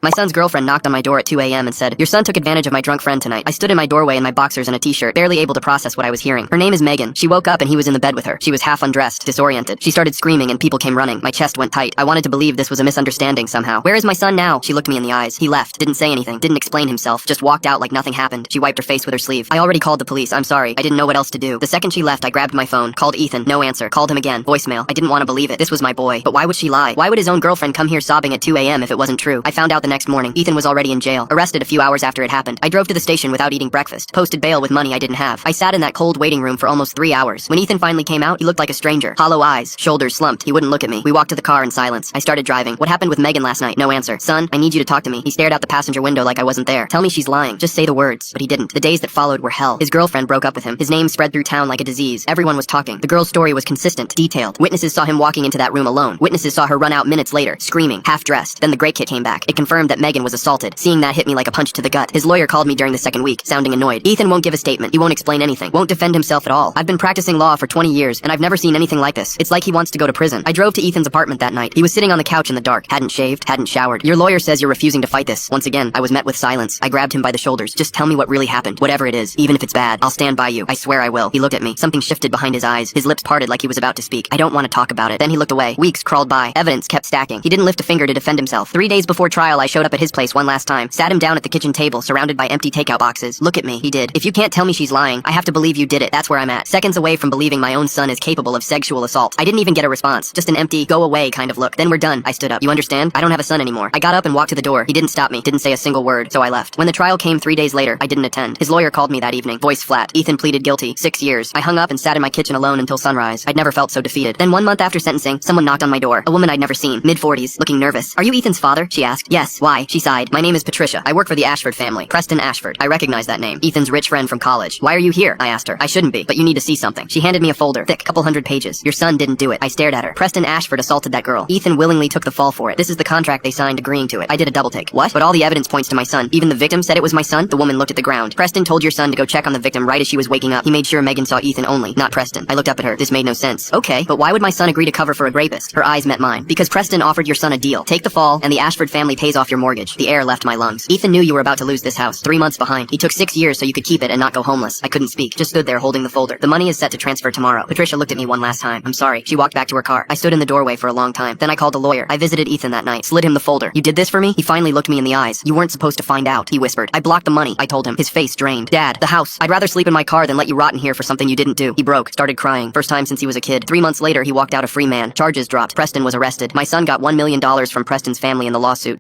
My son's girlfriend knocked on my door at 2 a.m. and said, "Your son took advantage of my drunk friend tonight." I stood in my doorway in my boxers and a t-shirt, barely able to process what I was hearing. Her name is Megan. She woke up and he was in the bed with her. She was half undressed, disoriented. She started screaming and people came running. My chest went tight. I wanted to believe this was a misunderstanding somehow. "Where is my son now?" She looked me in the eyes. He left, didn't say anything, didn't explain himself, just walked out like nothing happened. She wiped her face with her sleeve. "I already called the police. I'm sorry. I didn't know what else to do." The second she left, I grabbed my phone, called Ethan, no answer, called him again, voicemail. I didn't want to believe it. This was my boy. But why would she lie? Why would his own girlfriend come here sobbing at 2 a.m. if it wasn't true? I found out the next morning. Ethan was already in jail, arrested a few hours after it happened. I drove to the station without eating breakfast, posted bail with money I didn't have. I sat in that cold waiting room for almost 3 hours. When Ethan finally came out, he looked like a stranger. Hollow eyes, shoulders slumped. He wouldn't look at me. We walked to the car in silence. I started driving. "What happened with Megan last night?" No answer. "Son, I need you to talk to me." He stared out the passenger window like I wasn't there. "Tell me she's lying. Just say the words." But he didn't. The days that followed were hell. His girlfriend broke up with him. His name spread through town like a disease. Everyone was talking. The girl's story was consistent, detailed. Witnesses saw him walking into that room alone. Witnesses saw her run out minutes later, screaming, half-dressed. Then the great kit came back. It confirmed that Megan was assaulted. Seeing that hit me like a punch to the gut. His lawyer called me during the second week, sounding annoyed. "Ethan won't give a statement. He won't explain anything. Won't defend himself at all. I've been practicing law for 20 years, and I've never seen anything like this. It's like he wants to go to prison." I drove to Ethan's apartment that night. He was sitting on the couch in the dark, hadn't shaved, hadn't showered. "Your lawyer says you're refusing to fight this." Once again, I was met with silence. I grabbed him by the shoulders. "Just tell me what really happened. Whatever it is, even if it's bad, I'll stand by you. I swear I will." He looked at me. Something shifted behind his eyes. His lips parted like he was about to speak. "I don't want to talk about it." Then he looked away. Weeks crawled by. Evidence kept stacking. He didn't lift a finger to defend himself. 3 days before trial, I showed up at his place one last time. Sat him down at the kitchen table, surrounded by empty takeout boxes. "Look at me," he did. "If you can't tell me she's lying, I have to believe you did it. That's where I'm at. Seconds away from believing my own son is capable of sexual assault." I didn't even get a response. Just an empty, go away kind of look. "Then we're done." I stood up. "You understand? I don't have a son anymore." I got up and walked to the door. He didn't stop me. Didn't say a single word. So I left. When the trial came 3 days later, I didn't attend. His lawyer called me that evening, voice flat. Ethan pleaded guilty. 6 years. I hung up and sat in my kitchen alone until sunrise. I'd never felt so defeated. Then 1 month after sentencing, someone knocked on my door. A woman I'd never seen, mid-40s, looking nervous. "Are you Ethan's father?" she asked. "Yes. Why?" She sighed. "My name is Patricia. I work for the Ashford family. Preston Ashford." I recognized that name. Ethan's rich friend from college. "Why are you here?" I asked her. "I shouldn't be, but you need to see something." She handed me a folder, thick, couple hundred pages. "Your son didn't do it." I stared at her. "Preston Ashford assaulted that girl. Ethan willingly took the fall for it. This is the contract they signed agreeing to it." I did a double take. "What?" "But all the evidence points to my son. Even the victim said it was my son." The woman looked at the ground. "Preston told your son to go check on the victim right as she was waking up. He made sure Megan saw Ethan only, not Preston." I looked up at her. This made no sense. "Okay, but why would my son agree to cover for a rapist?" Her eyes met mine. "Because Preston offered your son a deal. Take the fall, and the Ashford family pays off your mortgage." The air left my lungs. "Ethan knew you were about to lose this house. 3 months behind. He took 6 years so you could keep it and not go homeless." I couldn't speak. Just stood there holding the folder. "The money is set to transfer tomorrow." Patricia looked at me one last time. "I'm sorry." She walked back to her car. I stood in the doorway for a long time. Then I called a lawyer. I visited Ethan that night. Slid him the folder. "You did this for me?" He finally looked me in the eyes. "You weren't supposed to find out," he whispered. "I blocked the money," I told him. His face drained. "Dad, the house. I'd rather sleep in my car than let you rot in here for something you didn't do." He broke. Started crying. First time since he was a kid. 3 months later, he walked out a free man. Charges dropped. Preston was arrested. My son got $1 million from Preston's family in the lawsuit.